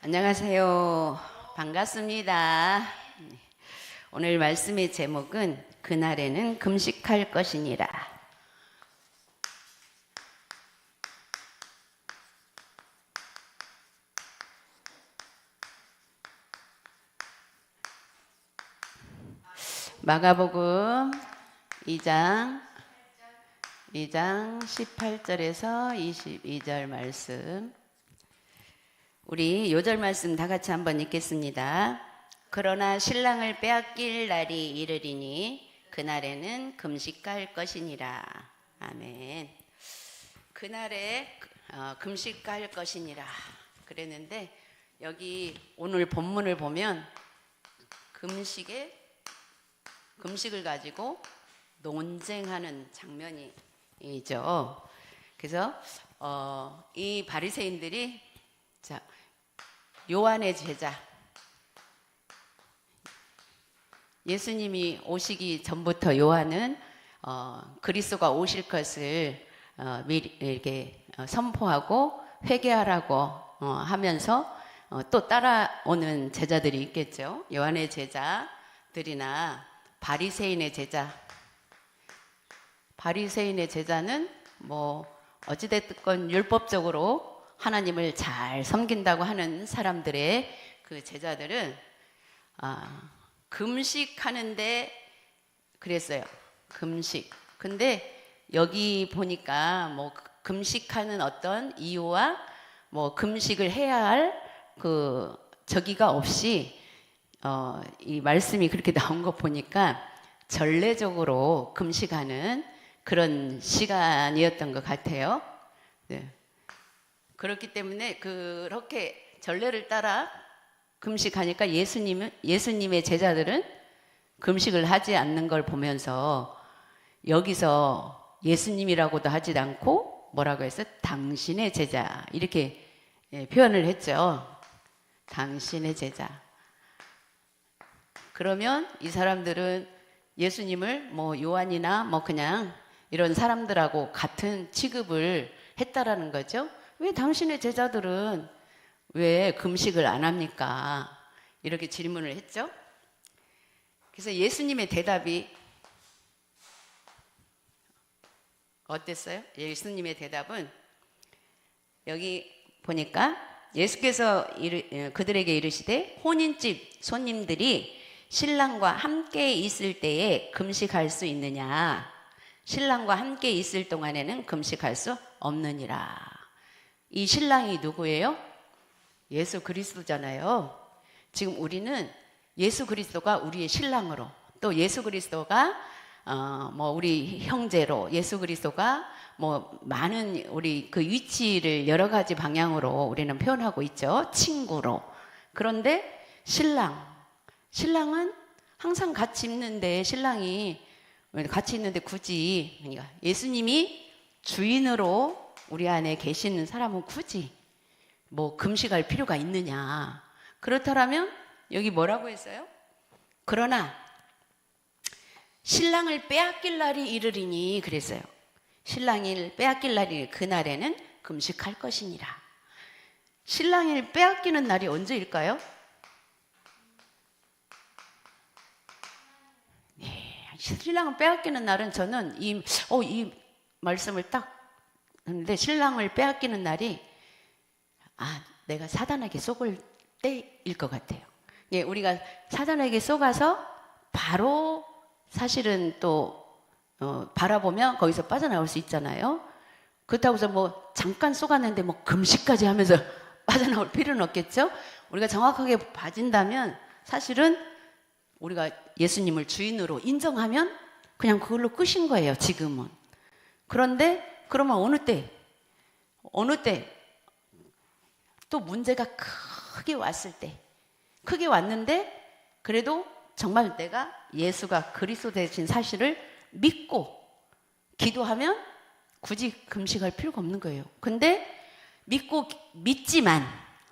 안녕하세요. 반갑습니다. 오늘 말씀의 제목은 그날에는 금식할 것이니라. 마가복음 2장 18절에서 22절 말씀, 우리 요절 말씀 다 같이 한번 읽겠습니다. 그러나 신랑을 빼앗길 날이 이르리니 그날에는 금식할 것이니라. 아멘. 그날에 금식할 것이니라 그랬는데, 여기 오늘 본문을 보면 금식을 가지고 논쟁하는 장면이 있죠. 그래서 이 바리새인들이 요한의 제자, 예수님이 오시기 전부터 요한은 그리스도가 오실 것을 미리 이렇게 선포하고 회개하라고 하면서 또 따라오는 제자들이 있겠죠. 요한의 제자들이나 바리새인의 제자는 어찌됐든 율법적으로 하나님을 잘 섬긴다고 하는 사람들의 그 제자들은 금식하는데 그랬어요. 금식. 근데 여기 보니까 금식하는 어떤 이유와 금식을 해야 할 저기가 없이 이 말씀이 그렇게 나온 거 보니까 전례적으로 금식하는 그런 시간이었던 것 같아요. 네. 그렇기 때문에 그렇게 전례를 따라 금식하니까 예수님의 제자들은 금식을 하지 않는 걸 보면서 여기서 예수님이라고도 하지 않고 뭐라고 했어요? 당신의 제자, 이렇게 표현을 했죠. 당신의 제자. 그러면 이 사람들은 예수님을 요한이나 그냥 이런 사람들하고 같은 취급을 했다라는 거죠. 왜 당신의 제자들은 왜 금식을 안 합니까? 이렇게 질문을 했죠. 그래서 예수님의 대답이 어땠어요? 예수님의 대답은 여기 보니까 예수께서 그들에게 이르시되 혼인집 손님들이 신랑과 함께 있을 때에 금식할 수 있느냐? 신랑과 함께 있을 동안에는 금식할 수 없느니라. 이 신랑이 누구예요? 예수 그리스도잖아요. 지금 우리는 예수 그리스도가 우리의 신랑으로, 또 예수 그리스도가 우리 형제로, 예수 그리스도가 많은 우리 그 위치를 여러 가지 방향으로 우리는 표현하고 있죠. 친구로. 그런데 신랑은 항상 같이 있는데, 신랑이 같이 있는데 굳이 예수님이 주인으로 우리 안에 계시는 사람은 굳이 금식할 필요가 있느냐? 그렇다면 여기 뭐라고 했어요? 그러나 신랑을 빼앗길 날이 이르리니 그랬어요. 신랑을 빼앗길 날이 그날에는 금식할 것이니라. 신랑을 빼앗기는 날이 언제일까요? 네, 신랑을 빼앗기는 날은 저는 이 말씀을 딱 근데 신랑을 빼앗기는 날이 내가 사단에게 속을 때일 것 같아요. 예, 우리가 사단에게 속아서 바로 사실은 또 바라보면 거기서 빠져나올 수 있잖아요. 그렇다고 해서 잠깐 속았는데 금식까지 하면서 빠져나올 필요는 없겠죠. 우리가 정확하게 봐진다면 사실은 우리가 예수님을 주인으로 인정하면 그냥 그걸로 끝인 거예요, 지금은. 그런데 그러면 어느 때 또 문제가 크게 왔는데 그래도 정말 내가 예수가 그리스도 되신 사실을 믿고 기도하면 굳이 금식할 필요가 없는 거예요. 근데 믿지만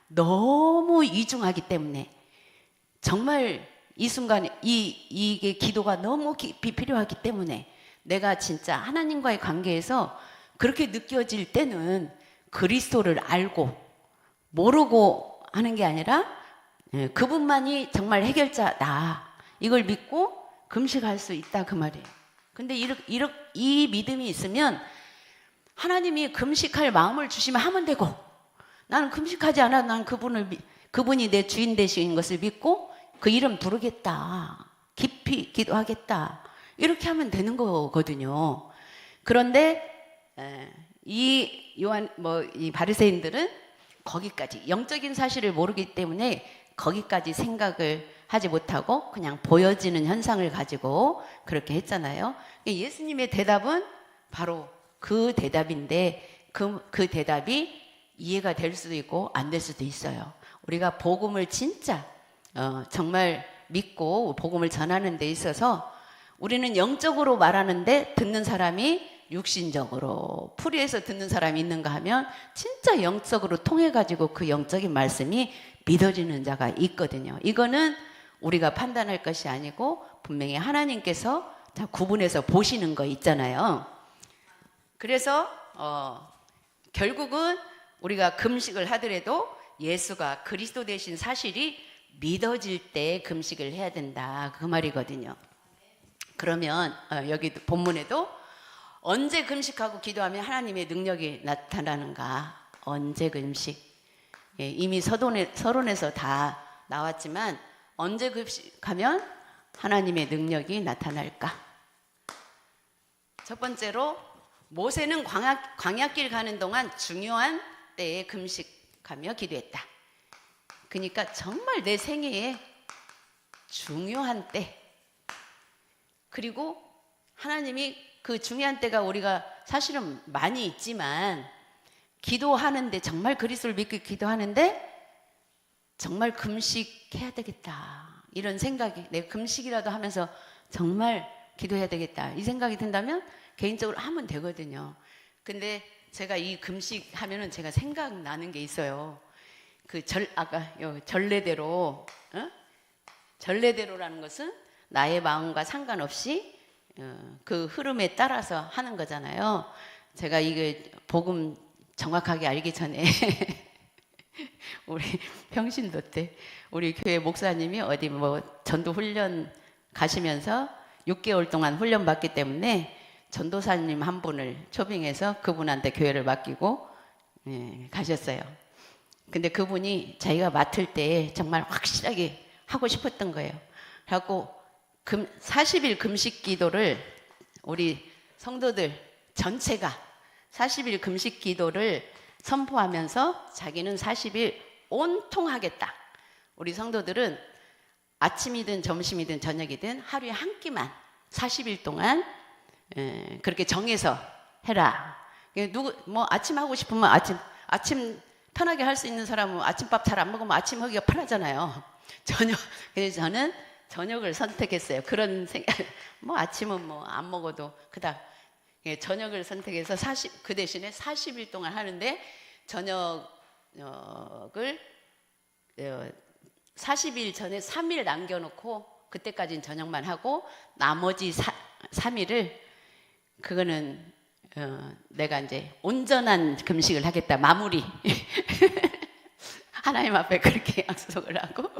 너무 이중하기 때문에 정말 이 순간에 이게 기도가 너무 깊이 필요하기 때문에 내가 진짜 하나님과의 관계에서 그렇게 느껴질 때는 그리스도를 알고 모르고 하는 게 아니라 그분만이 정말 해결자다. 이걸 믿고 금식할 수 있다 그 말이에요. 근데 이 믿음이 있으면 하나님이 금식할 마음을 주시면 하면 되고, 나는 금식하지 않아. 난 그분이 내 주인 되신 것을 믿고 그 이름 부르겠다. 깊이 기도하겠다. 이렇게 하면 되는 거거든요. 그런데 이 바리새인들은 거기까지 영적인 사실을 모르기 때문에 거기까지 생각을 하지 못하고 그냥 보여지는 현상을 가지고 그렇게 했잖아요. 예수님의 대답은 바로 그 대답인데 그 대답이 이해가 될 수도 있고 안 될 수도 있어요. 우리가 복음을 진짜 정말 믿고 복음을 전하는 데 있어서 우리는 영적으로 말하는데 듣는 사람이 육신적으로 풀이해서 듣는 사람이 있는가 하면 진짜 영적으로 통해 가지고 그 영적인 말씀이 믿어지는 자가 있거든요. 이거는 우리가 판단할 것이 아니고 분명히 하나님께서 다 구분해서 보시는 거 있잖아요. 그래서 결국은 우리가 금식을 하더라도 예수가 그리스도 되신 사실이 믿어질 때 금식을 해야 된다 그 말이거든요. 그러면 여기 본문에도 언제 금식하고 기도하면 하나님의 능력이 나타나는가? 언제 금식? 이미 서론에서 다 나왔지만 언제 금식하면 하나님의 능력이 나타날까? 첫 번째로 모세는 광야길 가는 동안 중요한 때에 금식하며 기도했다. 그러니까 정말 내 생애에 중요한 때, 그리고 하나님이 그 중요한 때가 우리가 사실은 많이 있지만 기도하는데 정말 그리스도를 믿고 기도하는데 정말 금식해야 되겠다 이런 생각이, 내가 금식이라도 하면서 정말 기도해야 되겠다 이 생각이 든다면 개인적으로 하면 되거든요. 근데 제가 이 금식 하면은 제가 생각나는 게 있어요. 아까 전례대로, 전례대로라는 것은 나의 마음과 상관없이 그 흐름에 따라서 하는 거잖아요. 제가 이게 복음 정확하게 알기 전에 우리 평신도 때 우리 교회 목사님이 어디 전도 훈련 가시면서 6개월 동안 훈련 받기 때문에 전도사님 한 분을 초빙해서 그분한테 교회를 맡기고 가셨어요. 근데 그분이 자기가 맡을 때 정말 확실하게 하고 싶었던 거예요. 그래갖고 40일 금식 기도를 우리 성도들 전체가 40일 금식 기도를 선포하면서 자기는 40일 온통 하겠다. 우리 성도들은 아침이든 점심이든 저녁이든 하루에 한 끼만 40일 동안 그렇게 정해서 해라. 아침 하고 싶으면 아침 편하게 할 수 있는 사람은 아침밥 잘 안 먹으면 아침 하기가 편하잖아요. 그래서 저는 저녁을 선택했어요. 그런 생각, 아침은 안 먹어도 그닥 저녁을 선택해서 그 대신에 40일 동안 하는데 저녁을 40일 전에 3일 남겨놓고 그때까지는 저녁만 하고 나머지 3일을 그거는 내가 이제 온전한 금식을 하겠다 마무리 하나님 앞에 그렇게 약속을 하고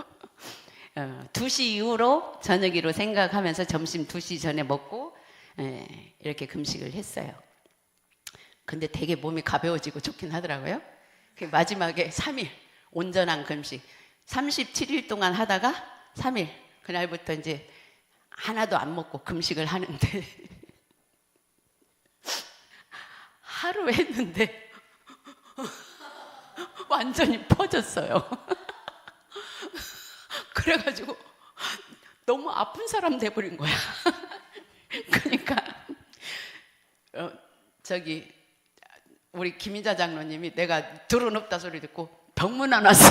2시 이후로 저녁으로 생각하면서 점심 2시 전에 먹고 이렇게 금식을 했어요. 근데 되게 몸이 가벼워지고 좋긴 하더라고요. 마지막에 3일 온전한 금식 37일 동안 하다가 3일 그날부터 이제 하나도 안 먹고 금식을 하는데 하루 했는데 완전히 퍼졌어요. 그래가지고 너무 아픈 사람 돼버린 거야. 그러니까 우리 김희자 장로님이 내가 들어눕다 소리 듣고 병문 안 왔어.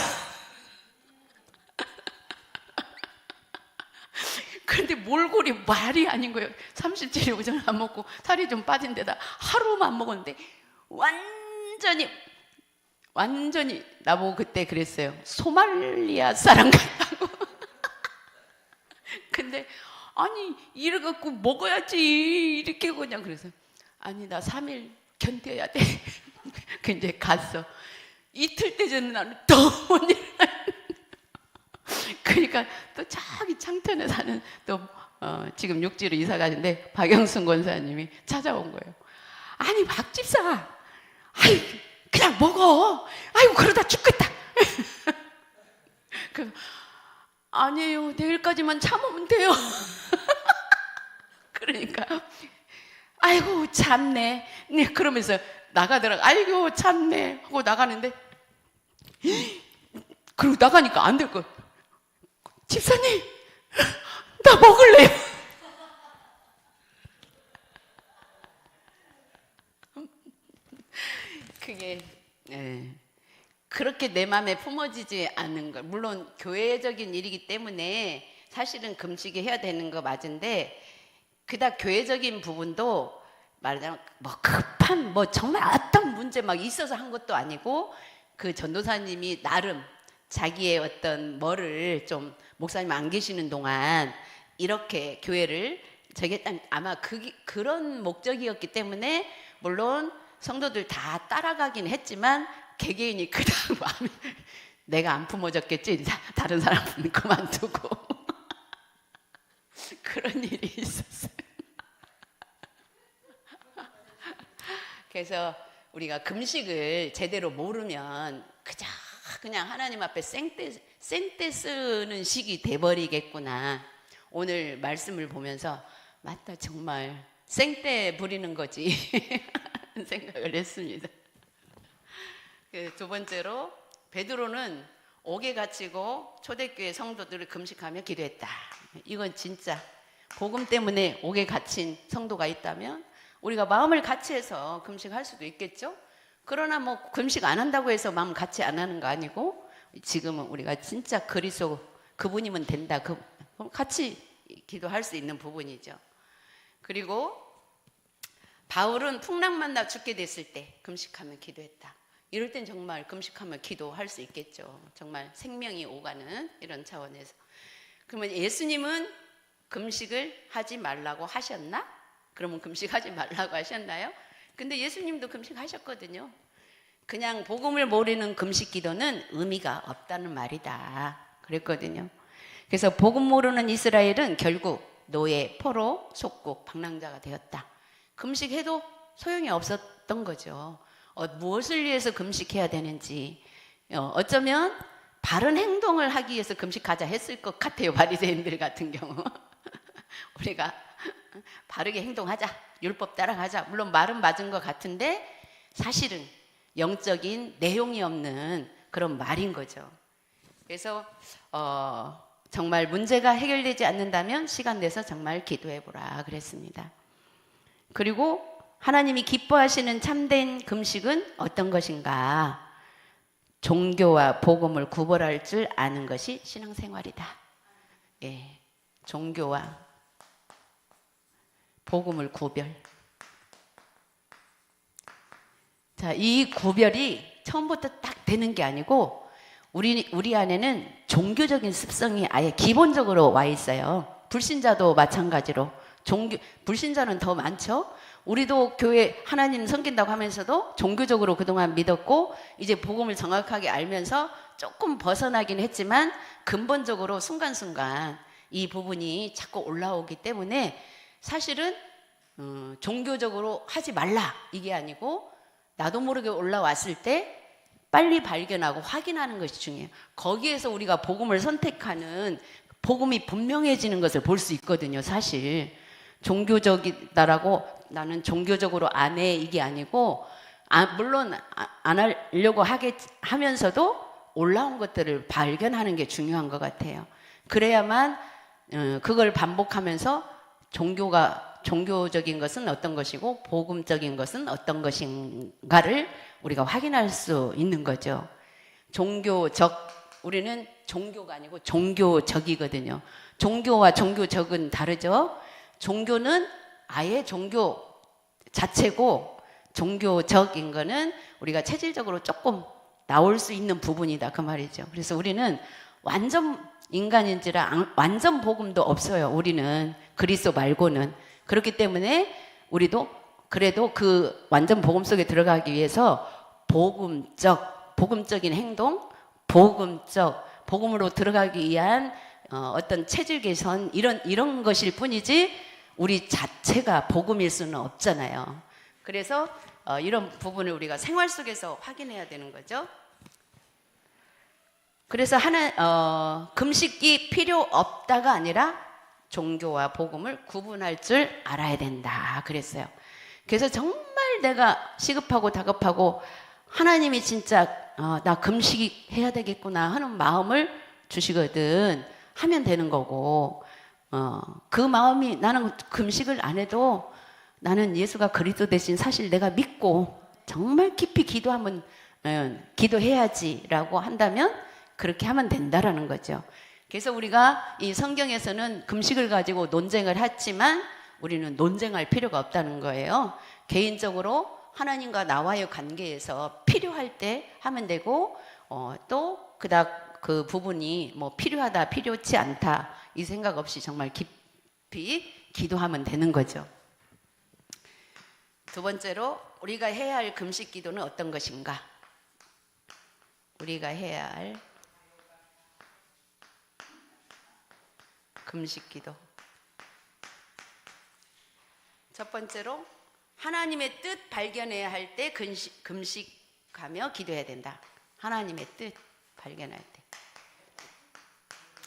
그런데 몰골이 말이 아닌 거예요. 37일 오전에 안 먹고 살이 좀 빠진 데다 하루만 먹었는데 완전히 나보고 그때 그랬어요. 소말리아 사람 같다고. 근데 아니 이래갖고 먹어야지 이렇게 그냥 그래서 아니 나 3일 견뎌야 돼. 그 이제 갔어. 이틀 때 전에 나는 더 못 일어나. 그러니까 또 저기 창천에 사는 또 지금 육지로 이사 가는데 박영순 권사님이 찾아온 거예요. 아니 박 집사, 아이 그냥 먹어. 아이고 그러다 죽겠다. 아니에요, 내일까지만 참으면 돼요. 그러니까 아이고 참네. 네, 그러면서 나가더라고. 아이고 참네 하고 나가는데, 그리고 나가니까 안 될 거. 집사님, 나 먹을래요. 그게 그렇게 내 마음에 품어지지 않는 걸, 물론 교회적인 일이기 때문에 사실은 금식이 해야 되는 거 맞은데, 그닥 교회적인 부분도 말하자면 뭐 급한 뭐 정말 어떤 문제 막 있어서 한 것도 아니고, 그 전도사님이 나름 자기의 어떤 뭐를 좀 목사님 안 계시는 동안 이렇게 교회를 저게 아마 그런 목적이었기 때문에, 물론 성도들 다 따라가긴 했지만 개개인이 그다음 마음이 내가 안 품어졌겠지, 다른 사람은 그만두고 그런 일이 있었어요. 그래서 우리가 금식을 제대로 모르면 그냥 하나님 앞에 생떼 쓰는 식이 돼버리겠구나. 오늘 말씀을 보면서 맞다, 정말 생떼 부리는 거지 생각을 했습니다. 두 번째로, 베드로는 옥에 갇히고 초대교회 성도들을 금식하며 기도했다. 이건 진짜 복음 때문에 옥에 갇힌 성도가 있다면 우리가 마음을 같이 해서 금식할 수도 있겠죠. 그러나 뭐 금식 안 한다고 해서 마음 같이 안 하는 거 아니고, 지금은 우리가 진짜 그리스도 그분이면 된다, 같이 기도할 수 있는 부분이죠. 그리고 바울은 풍랑 만나 죽게 됐을 때 금식하며 기도했다. 이럴 땐 정말 금식하며 기도할 수 있겠죠. 정말 생명이 오가는 이런 차원에서. 그러면 예수님은 금식을 하지 말라고 하셨나? 그러면 금식하지 말라고 하셨나요? 근데 예수님도 금식하셨거든요. 그냥 복음을 모르는 금식 기도는 의미가 없다는 말이다 그랬거든요. 그래서 복음 모르는 이스라엘은 결국 노예, 포로, 속국, 방랑자가 되었다. 금식해도 소용이 없었던 거죠. 무엇을 위해서 금식해야 되는지, 어쩌면 바른 행동을 하기 위해서 금식하자 했을 것 같아요. 바리새인들 같은 경우 우리가 바르게 행동하자, 율법 따라가자, 물론 말은 맞은 것 같은데 사실은 영적인 내용이 없는 그런 말인 거죠. 그래서 정말 문제가 해결되지 않는다면 시간 내서 정말 기도해보라 그랬습니다. 그리고 하나님이 기뻐하시는 참된 금식은 어떤 것인가? 종교와 복음을 구별할 줄 아는 것이 신앙생활이다. 예, 종교와 복음을 구별. 자, 이 구별이 처음부터 딱 되는 게 아니고 우리 안에는 종교적인 습성이 아예 기본적으로 와 있어요. 불신자도 마찬가지로. 불신자는 더 많죠. 우리도 교회 하나님 섬긴다고 하면서도 종교적으로 그동안 믿었고, 이제 복음을 정확하게 알면서 조금 벗어나긴 했지만 근본적으로 순간순간 이 부분이 자꾸 올라오기 때문에 사실은 종교적으로 하지 말라 이게 아니고, 나도 모르게 올라왔을 때 빨리 발견하고 확인하는 것이 중요해요. 거기에서 우리가 복음을 선택하는, 복음이 분명해지는 것을 볼 수 있거든요. 사실 종교적이다라고 나는 종교적으로 안 해 이게 아니고, 물론 안 하려고 하면서도 올라온 것들을 발견하는 게 중요한 것 같아요. 그래야만 그걸 반복하면서 종교적인 것은 어떤 것이고 복음적인 것은 어떤 것인가를 우리가 확인할 수 있는 거죠. 우리는 종교가 아니고 종교적이거든요. 종교와 종교적은 다르죠. 종교는 아예 종교 자체고, 종교적인 거는 우리가 체질적으로 조금 나올 수 있는 부분이다 그 말이죠. 그래서 우리는 완전 인간인지라 완전 복음도 없어요. 우리는 그리스도 말고는. 그렇기 때문에 우리도 그래도 그 완전 복음 속에 들어가기 위해서 복음적인 행동, 복음적 복음으로 들어가기 위한 어떤 체질 개선 이런 것일 뿐이지 우리 자체가 복음일 수는 없잖아요. 그래서 이런 부분을 우리가 생활 속에서 확인해야 되는 거죠. 그래서 금식이 필요 없다가 아니라 종교와 복음을 구분할 줄 알아야 된다 그랬어요. 그래서 정말 내가 시급하고 다급하고 하나님이 진짜 나 금식 해야 되겠구나 하는 마음을 주시거든 하면 되는 거고, 그 마음이 나는 금식을 안 해도 나는 예수가 그리스도 대신 사실 내가 믿고 정말 깊이 기도해야지라고 한다면 그렇게 하면 된다라는 거죠. 그래서 우리가 이 성경에서는 금식을 가지고 논쟁을 했지만 우리는 논쟁할 필요가 없다는 거예요. 개인적으로 하나님과 나와의 관계에서 필요할 때 하면 되고, 또 그닥 그 부분이 뭐 필요하다 필요치 않다 이 생각 없이 정말 깊이 기도하면 되는 거죠. 두 번째로 우리가 해야 할 금식 기도는 어떤 것인가? 우리가 해야 할 금식 기도. 첫 번째로 하나님의 뜻 발견해야 할 때 금식하며 기도해야 된다. 하나님의 뜻 발견할 때.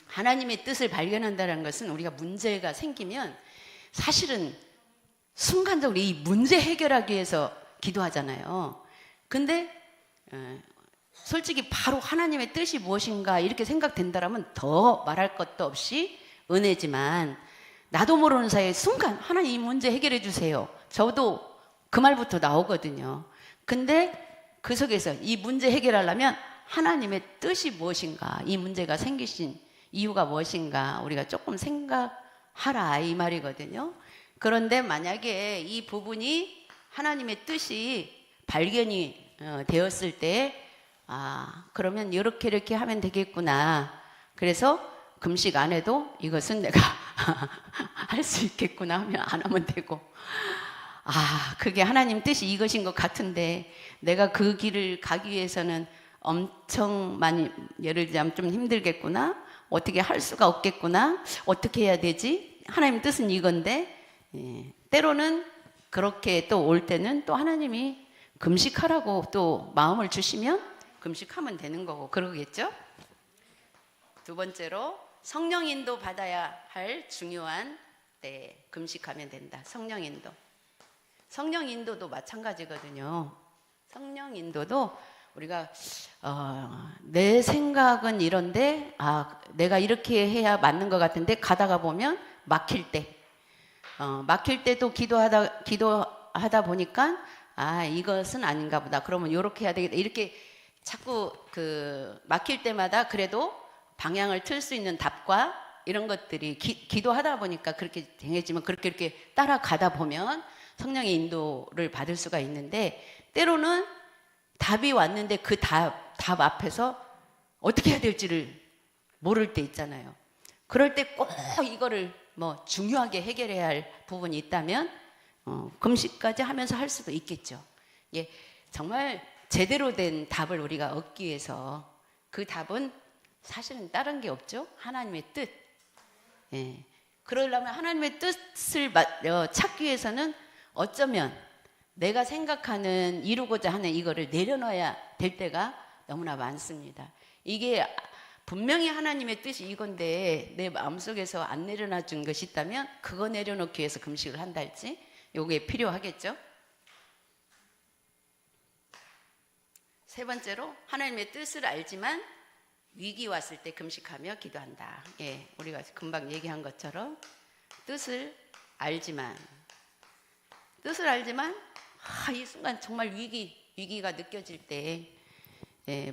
하나님의 뜻을 발견한다는 것은 우리가 문제가 생기면 사실은 순간적으로 이 문제 해결하기 위해서 기도하잖아요. 근데 솔직히 바로 하나님의 뜻이 무엇인가 이렇게 생각된다면 더 말할 것도 없이 은혜지만, 나도 모르는 사이에 순간 하나님 이 문제 해결해 주세요. 저도 그 말부터 나오거든요. 근데 그 속에서 이 문제 해결하려면 하나님의 뜻이 무엇인가, 이 문제가 생기신 이유가 무엇인가 우리가 조금 생각하라 이 말이거든요. 그런데 만약에 이 부분이 하나님의 뜻이 발견이 되었을 때 그러면 이렇게 하면 되겠구나. 그래서 금식 안 해도 이것은 내가 할 수 있겠구나 하면 안 하면 되고, 그게 하나님 뜻이 이것인 것 같은데 내가 그 길을 가기 위해서는 엄청 많이 예를 들자면 좀 힘들겠구나, 어떻게 할 수가 없겠구나, 어떻게 해야 되지, 하나님 뜻은 이건데, 때로는 그렇게 또 올 때는 또 하나님이 금식하라고 또 마음을 주시면 금식하면 되는 거고 그러겠죠. 두 번째로 성령 인도 받아야 할 중요한 때 금식하면 된다. 성령 인도. 성령 인도도 마찬가지거든요. 성령 인도도 우리가 내 생각은 이런데 내가 이렇게 해야 맞는 것 같은데 가다가 보면 막힐 때도 기도하다 보니까 이것은 아닌가 보다. 그러면 이렇게 해야 되겠다. 이렇게 자꾸 막힐 때마다 그래도 방향을 틀 수 있는 답과 이런 것들이 기도하다 보니까 그렇게 행해지면 그렇게 이렇게 따라가다 보면 성령의 인도를 받을 수가 있는데, 때로는 답이 왔는데 그 답 앞에서 어떻게 해야 될지를 모를 때 있잖아요. 그럴 때 꼭 이거를 중요하게 해결해야 할 부분이 있다면 금식까지 하면서 할 수도 있겠죠. 정말 제대로 된 답을 우리가 얻기 위해서 그 답은 사실은 다른 게 없죠. 하나님의 뜻. 그러려면 하나님의 뜻을 찾기 위해서는 어쩌면 내가 생각하는 이루고자 하는 이거를 내려놔야 될 때가 너무나 많습니다. 이게 분명히 하나님의 뜻이 이건데 내 마음속에서 안 내려놔 준 것이 있다면 그거 내려놓기 위해서 금식을 한다 할지 요게 필요하겠죠. 세 번째로 하나님의 뜻을 알지만 위기 왔을 때 금식하며 기도한다. 우리가 금방 얘기한 것처럼 뜻을 알지만 이 순간 정말 위기가 느껴질 때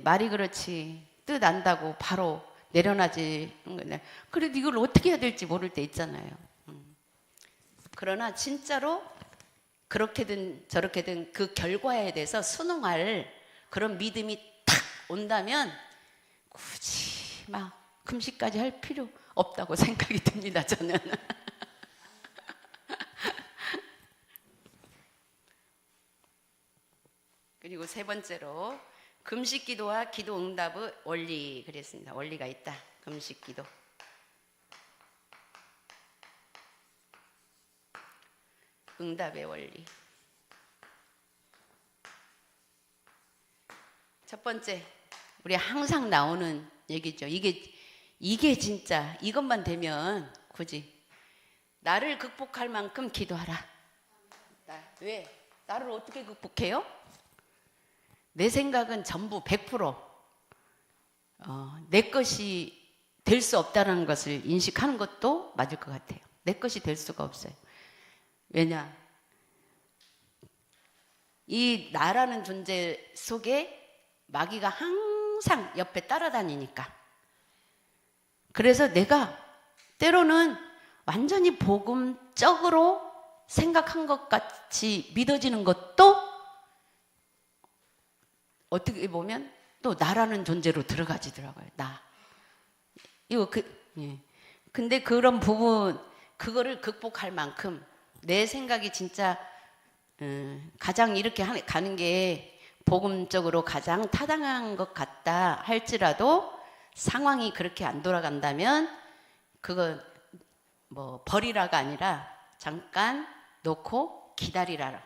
말이 그렇지 뜻 안다고 바로 내려놔지. 그래도 이걸 어떻게 해야 될지 모를 때 있잖아요. 그러나 진짜로 그렇게든 저렇게든 그 결과에 대해서 순응할 그런 믿음이 탁 온다면 굳이 막 금식까지 할 필요 없다고 생각이 듭니다, 저는. 그리고 세 번째로 금식 기도와 기도 응답의 원리 그랬습니다. 원리가 있다. 금식 기도. 응답의 원리. 첫 번째, 우리 항상 나오는 얘기죠. 이게 진짜 이것만 되면 굳이 나를 극복할 만큼 기도하라. 왜? 나를 어떻게 극복해요? 내 생각은 전부 100% 내 것이 될 수 없다는 것을 인식하는 것도 맞을 것 같아요. 내 것이 될 수가 없어요. 왜냐? 이 나라는 존재 속에 마귀가 항상 옆에 따라다니니까. 그래서 내가 때로는 완전히 복음적으로 생각한 것 같이 믿어지는 것도 어떻게 보면 또 나라는 존재로 들어가지더라고요. 나. 이거 예. 근데 그런 부분, 그거를 극복할 만큼 내 생각이 진짜 가장 이렇게 가는 게 복음적으로 가장 타당한 것 같다 할지라도 상황이 그렇게 안 돌아간다면 그거 뭐 버리라가 아니라 잠깐 놓고 기다리라로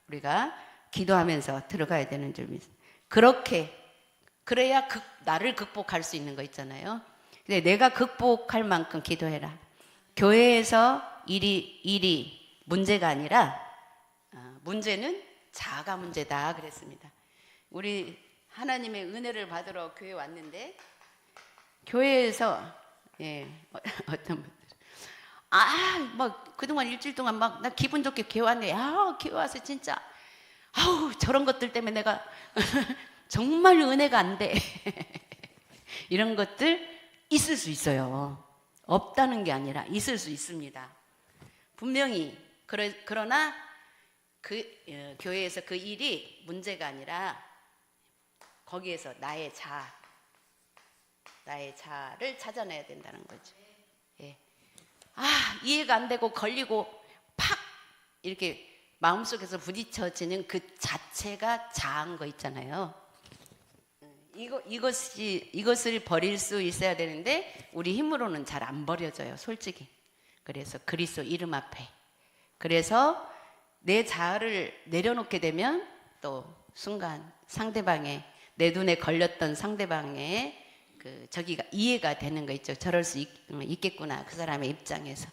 우리가 기도하면서 들어가야 되는 줄 믿습니다. 그래야 나를 극복할 수 있는 거 있잖아요. 근데 내가 극복할 만큼 기도해라. 교회에서 일이 문제가 아니라 문제는 자아가 문제다 그랬습니다. 우리 하나님의 은혜를 받으러 교회 왔는데 교회에서 어떤 분들 막 그동안 일주일 동안 막 나 기분 좋게 교회 왔네. 교회 와서 진짜 저런 것들 때문에 내가 정말 은혜가 안 돼. 이런 것들 있을 수 있어요. 없다는 게 아니라 있을 수 있습니다. 분명히 그러나 교회에서 그 일이 문제가 아니라 거기에서 나의 자아를 찾아내야 된다는 거죠. 예. 이해가 안 되고 걸리고 팍 이렇게 마음속에서 부딪혀지는 그 자체가 자아인 거 있잖아요. 이것을 버릴 수 있어야 되는데 우리 힘으로는 잘 안 버려져요, 솔직히. 그래서 그리스도 이름 앞에. 그래서 내 자아를 내려놓게 되면 또 순간 상대방의 내 눈에 걸렸던 상대방의 저기가 이해가 되는 거 있죠. 저럴 수 있겠구나, 그 사람의 입장에서.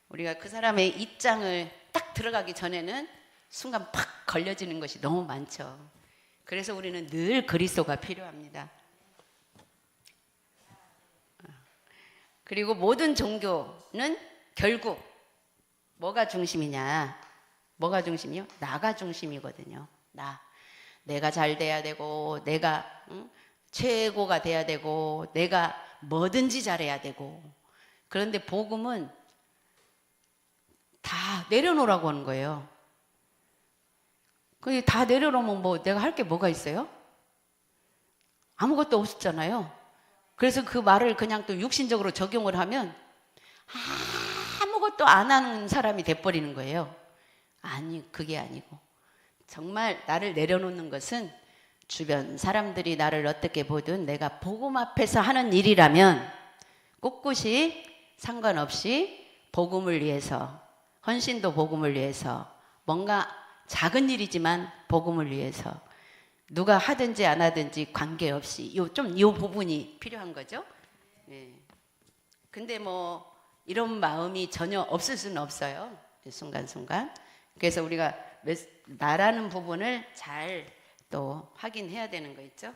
우리가 그 사람의 입장을 딱 들어가기 전에는 순간 팍 걸려지는 것이 너무 많죠. 그래서 우리는 늘 그리스도가 필요합니다. 그리고 모든 종교는 결국 뭐가 중심이냐? 뭐가 중심이요? 나가 중심이거든요. 내가 잘 돼야 되고, 내가 최고가 돼야 되고, 내가 뭐든지 잘해야 되고. 그런데 복음은 다 내려놓으라고 하는 거예요. 그게 다 내려놓으면 뭐 내가 할 게 뭐가 있어요? 아무것도 없었잖아요. 그래서 그 말을 그냥 또 육신적으로 적용을 하면 아무것도 안 하는 사람이 돼버리는 거예요. 그게 아니고 정말 나를 내려놓는 것은 주변 사람들이 나를 어떻게 보든 내가 복음 앞에서 하는 일이라면 꿋꿋이 상관없이 복음을 위해서, 헌신도 복음을 위해서, 뭔가 작은 일이지만 복음을 위해서 누가 하든지 안 하든지 관계없이 이 부분이 필요한 거죠. 예. 근데 뭐 이런 마음이 전혀 없을 수는 없어요. 순간순간. 그래서 우리가 나라는 부분을 잘 또 확인해야 되는 거 있죠.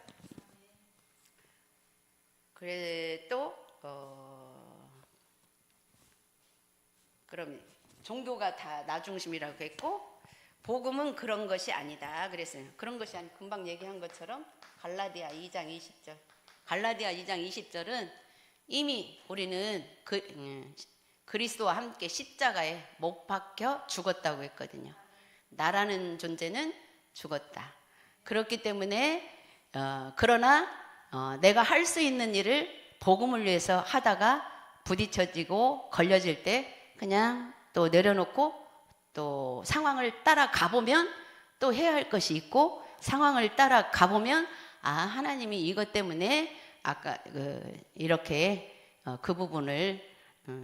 그래 또 그럼 종교가 다 나 중심이라고 했고 복음은 그런 것이 아니다 그랬어요. 그런 것이 아니 금방 얘기한 것처럼 갈라디아 2장 20절. 갈라디아 2장 20절은 이미 우리는 그리스도와 함께 십자가에 못 박혀 죽었다고 했거든요. 나라는 존재는 죽었다. 그렇기 때문에 그러나 내가 할 수 있는 일을 복음을 위해서 하다가 부딪혀지고 걸려질 때 그냥 또 내려놓고 또 상황을 따라가 보면 또 해야 할 것이 있고 상황을 따라 가보면 하나님이 이것 때문에 아까 이렇게 그 부분을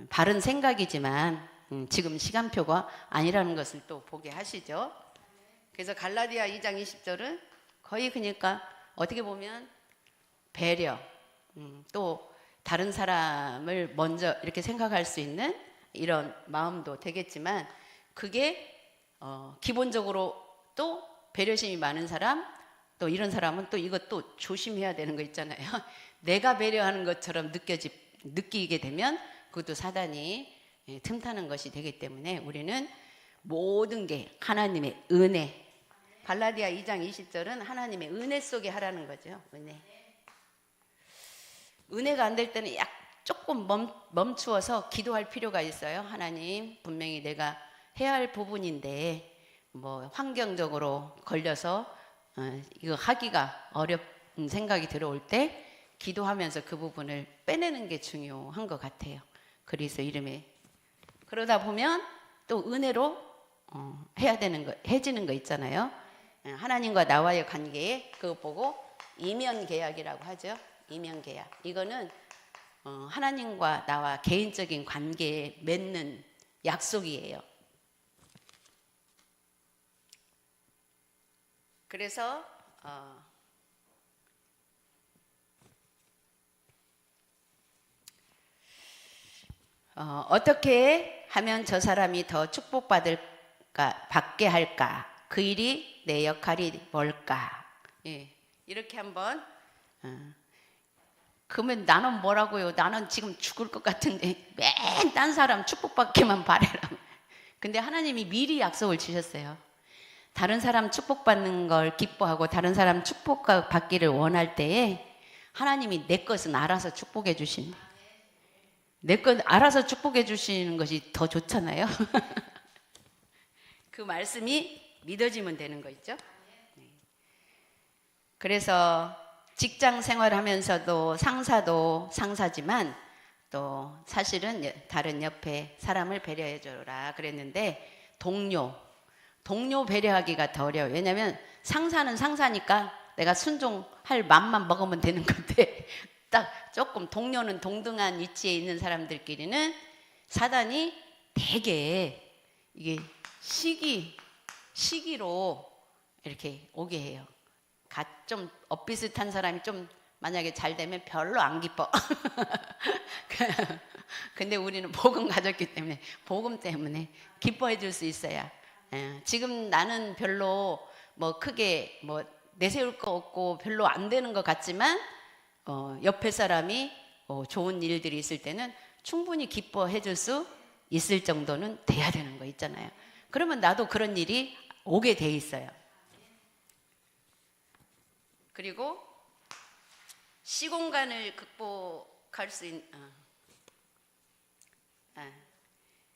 바른 생각이지만 지금 시간표가 아니라는 것을 또 보게 하시죠. 그래서 갈라디아 2장 20절은 거의 그러니까 어떻게 보면 배려, 또 다른 사람을 먼저 이렇게 생각할 수 있는 이런 마음도 되겠지만, 그게 기본적으로 또 배려심이 많은 사람, 또 이런 사람은 또 이것도 조심해야 되는 거 있잖아요. 내가 배려하는 것처럼 느끼게 되면 그것도 사단이 틈타는 것이 되기 때문에 우리는 모든 게 하나님의 은혜, 갈라디아 2장 20절은 하나님의 은혜 속에 하라는 거죠. 은혜가 안 될 때는 조금 멈추어서 기도할 필요가 있어요. 하나님, 분명히 내가 해야 할 부분인데 뭐 환경적으로 걸려서 이거 하기가 어렵은 생각이 들어올 때 기도하면서 그 부분을 빼내는 게 중요한 것 같아요. 그리스도 이름에. 그러다 보면 또 은혜로 해야 되는 거, 해지는 거 있잖아요. 하나님과 나와의 관계에 그거 보고 이면 계약이라고 하죠. 이면 계약. 이거는 하나님과 나와 개인적인 관계에 맺는 약속이에요. 그래서 어떻게 하면 저 사람이 더 받게 할까? 그 일이 내 역할이 뭘까? 이렇게 한번 그러면 나는 뭐라고요? 나는 지금 죽을 것 같은데 맨 딴 사람 축복받기만 바래라. 근데 하나님이 미리 약속을 주셨어요. 다른 사람 축복받는 걸 기뻐하고 다른 사람 축복받기를 원할 때에 하나님이 내 것은 알아서 축복해 주신다. 내 것 알아서 축복해 주시는 것이 더 좋잖아요. 그 말씀이 믿어지면 되는 거 있죠. 그래서 직장 생활하면서도 상사도 상사지만 또 사실은 다른 옆에 사람을 배려해 줘라 그랬는데 동료 배려하기가 더 어려워요. 왜냐하면 상사는 상사니까 내가 순종할 맘만 먹으면 되는 건데 딱 조금 동료는 동등한 위치에 있는 사람들끼리는 사단이 되게 이게 시기로 이렇게 오게 해요. 좀 엇비슷한 사람이 좀 만약에 잘 되면 별로 안 기뻐. 근데 우리는 복음 가졌기 때문에 복음 때문에 기뻐해 줄 수 있어야. 지금 나는 별로 뭐 크게 뭐 내세울 거 없고 별로 안 되는 것 같지만 옆에 사람이 좋은 일들이 있을 때는 충분히 기뻐해 줄 수 있을 정도는 돼야 되는 거 있잖아요. 그러면 나도 그런 일이 오게 돼 있어요. 그리고 시공간을 극복할 수 있는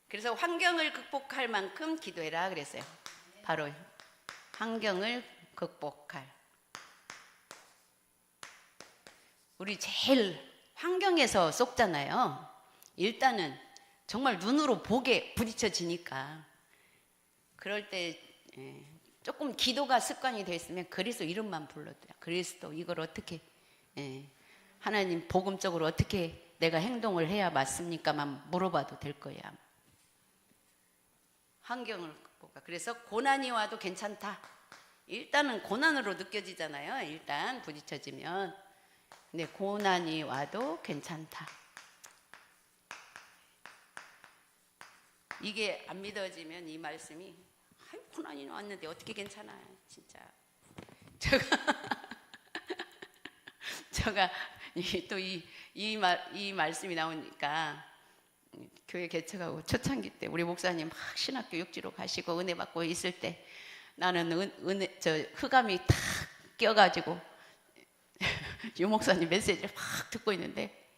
그래서 환경을 극복할 만큼 기도해라 그랬어요. 바로 환경을 극복할. 우리 제일 환경에서 쏙잖아요. 일단은 정말 눈으로 보게 부딪혀지니까 그럴 때 조금 기도가 습관이 되어 있으면 그리스도 이름만 불러도 돼요. 그리스도 이걸 어떻게 하나님 복음적으로 어떻게 내가 행동을 해야 맞습니까만 물어봐도 될 거예요. 아마. 환경을 극복하. 그래서 고난이 와도 괜찮다. 일단은 고난으로 느껴지잖아요. 일단 부딪혀지면. 근데 고난이 와도 괜찮다. 이게 안 믿어지면 이 말씀이 고난이 왔는데 어떻게 괜찮아 진짜. 제가 또 이 말씀이 나오니까 교회 개척하고 초창기 때 우리 목사님 막 신학교 육지로 가시고 은혜 받고 있을 때 나는 흑암이 탁 껴가지고 유 목사님 메시지를 막 듣고 있는데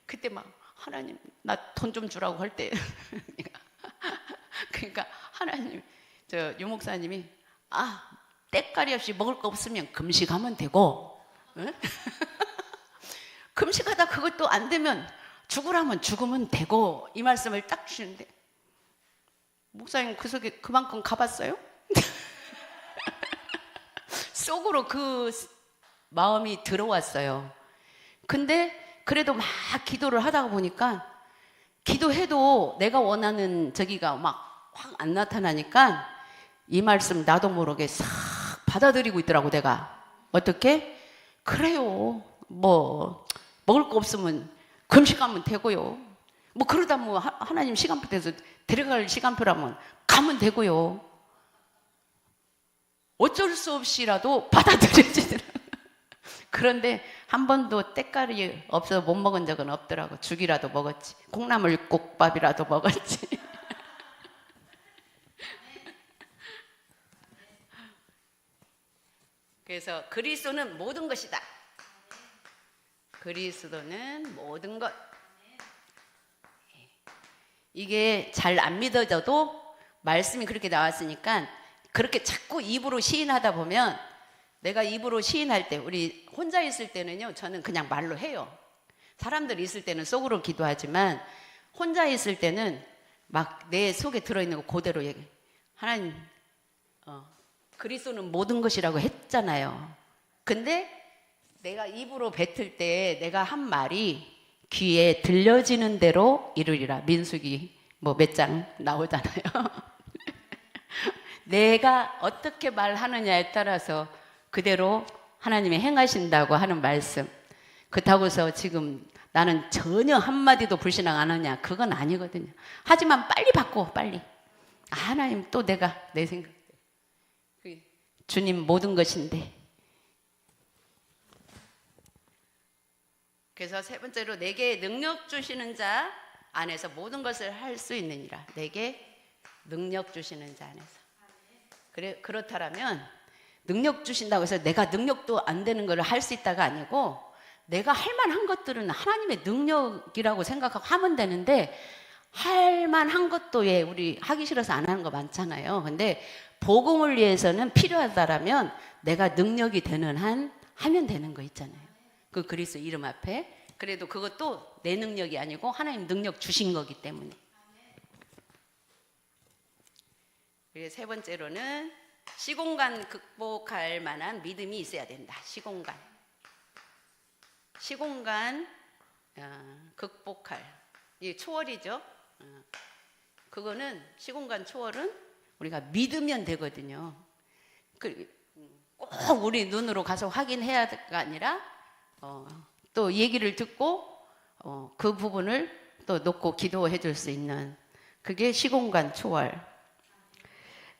그때 막 하나님 나 돈 좀 주라고 할 때 그러니까 하나님 유 목사님이 때깔이 없이 먹을 거 없으면 금식하면 되고 응? 금식하다 그것도 안 되면 죽으라면 죽으면 되고 이 말씀을 딱 주시는데 목사님 그 속에 그만큼 가봤어요? 속으로 그 마음이 들어왔어요. 근데 그래도 막 기도를 하다가 보니까 기도해도 내가 원하는 저기가 막 확 안 나타나니까 이 말씀 나도 모르게 싹 받아들이고 있더라고. 내가 어떻게? 그래요, 뭐 먹을 거 없으면 금식하면 되고요, 뭐 그러다 뭐 하나님 시간표 돼서 데려갈 시간표라면 가면 되고요. 어쩔 수 없이라도 받아들여지더라고. 그런데 한 번도 때깔이 없어서 못 먹은 적은 없더라고. 죽이라도 먹었지, 콩나물 국밥이라도 먹었지. 그래서 그리스도는 모든 것이다. 그리스도는 모든 것. 이게 잘 안 믿어져도 말씀이 그렇게 나왔으니까 그렇게 자꾸 입으로 시인하다 보면, 내가 입으로 시인할 때, 우리 혼자 있을 때는요, 저는 그냥 말로 해요. 사람들 있을 때는 속으로 기도하지만 혼자 있을 때는 막 내 속에 들어있는 거 그대로 얘기해. 하나님, 그리스도는 모든 것이라고 했잖아요. 근데 내가 입으로 뱉을 때 내가 한 말이 귀에 들려지는 대로 이루리라. 민수기 뭐 몇 장 나오잖아요. 내가 어떻게 말하느냐에 따라서 그대로 하나님이 행하신다고 하는 말씀. 그렇다고서 지금 나는 전혀 한마디도 불신앙 안 하냐, 그건 아니거든요. 하지만 빨리 바꿔, 빨리. 하나님, 또 내가 내 생각, 주님 모든 것인데. 그래서 세 번째로, 내게 능력 주시는 자 안에서 모든 것을 할 수 있느니라. 내게 능력 주시는 자 안에서. 그렇다면 능력 주신다고 해서 내가 능력도 안 되는 걸 할 수 있다가 아니고, 내가 할 만한 것들은 하나님의 능력이라고 생각하고 하면 되는데, 할 만한 것도 왜 우리 하기 싫어서 안 하는 거 많잖아요. 근데 복음을 위해서는 필요하다라면 내가 능력이 되는 한 하면 되는 거 있잖아요. 그 그리스도 이름 앞에. 그래도 그것도 내 능력이 아니고 하나님 능력 주신 거기 때문에. 그래서 세 번째로는 시공간 극복할 만한 믿음이 있어야 된다. 시공간 극복할, 이게 초월이죠. 그거는, 시공간 초월은 우리가 믿으면 되거든요. 꼭 우리 눈으로 가서 확인해야가 아니라 또 얘기를 듣고 그 부분을 또 놓고 기도해 줄 수 있는, 그게 시공간 초월.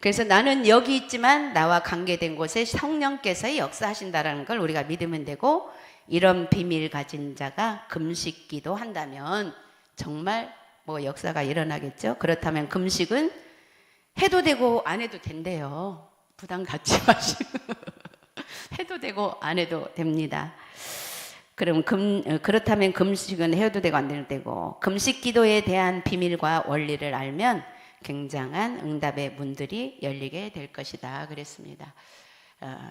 그래서 나는 여기 있지만 나와 관계된 곳에 성령께서 역사하신다라는 걸 우리가 믿으면 되고, 이런 비밀 가진 자가 금식 기도한다면 정말 뭐 역사가 일어나겠죠. 그렇다면 금식은 해도 되고 안 해도 된대요. 부담 갖지 마시고 해도 되고 안 해도 됩니다. 그렇다면 금식은 해도 되고 안 해도 되고, 금식 기도에 대한 비밀과 원리를 알면 굉장한 응답의 문들이 열리게 될 것이다 그랬습니다.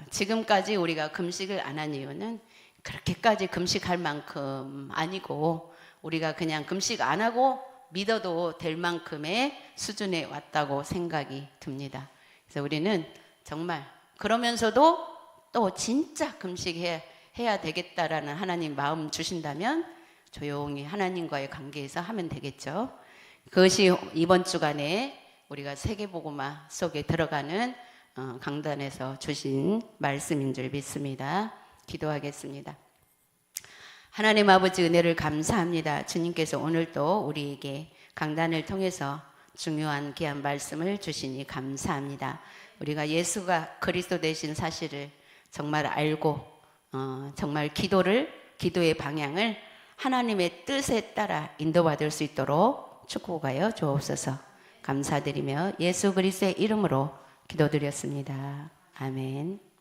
지금까지 우리가 금식을 안 한 이유는 그렇게까지 금식할 만큼 아니고, 우리가 그냥 금식 안 하고 믿어도 될 만큼의 수준에 왔다고 생각이 듭니다. 그래서 우리는 정말 그러면서도 또 진짜 금식해야 되겠다라는 하나님 마음 주신다면 조용히 하나님과의 관계에서 하면 되겠죠. 그것이 이번 주간에 우리가 세계복음화 속에 들어가는 강단에서 주신 말씀인 줄 믿습니다. 기도하겠습니다. 하나님 아버지, 은혜를 감사합니다. 주님께서 오늘도 우리에게 강단을 통해서 중요한 귀한 말씀을 주시니 감사합니다. 우리가 예수가 그리스도 되신 사실을 정말 알고 정말 기도의 방향을 하나님의 뜻에 따라 인도받을 수 있도록 축복하여 주옵소서. 감사드리며 예수 그리스도의 이름으로 기도드렸습니다. 아멘.